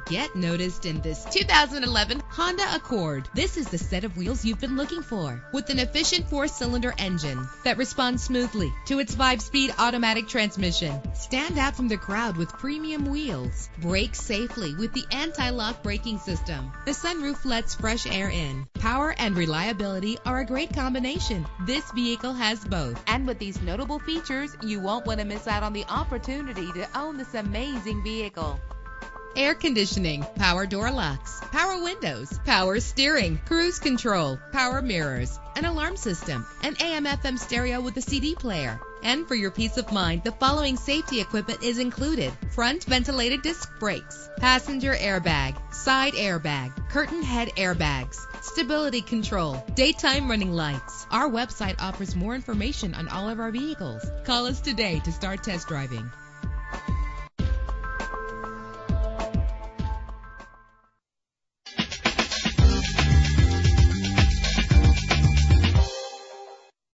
Get noticed in this 2011 Honda Accord. This is the set of wheels you've been looking for, with an efficient 4-cylinder engine that responds smoothly to its 5-speed automatic transmission. Stand out from the crowd with premium wheels. Brake safely with the anti-lock braking system. The sunroof lets fresh air in. Power and reliability are a great combination. This vehicle has both. And with these notable features, you won't want to miss out on the opportunity to own this amazing vehicle. Air conditioning, power door locks, power windows, power steering, cruise control, power mirrors, an alarm system, an AM/FM stereo with a CD player. And for your peace of mind, the following safety equipment is included: front ventilated disc brakes, passenger airbag, side airbag, curtain head airbags, stability control, daytime running lights. Our website offers more information on all of our vehicles. Call us today to start test driving.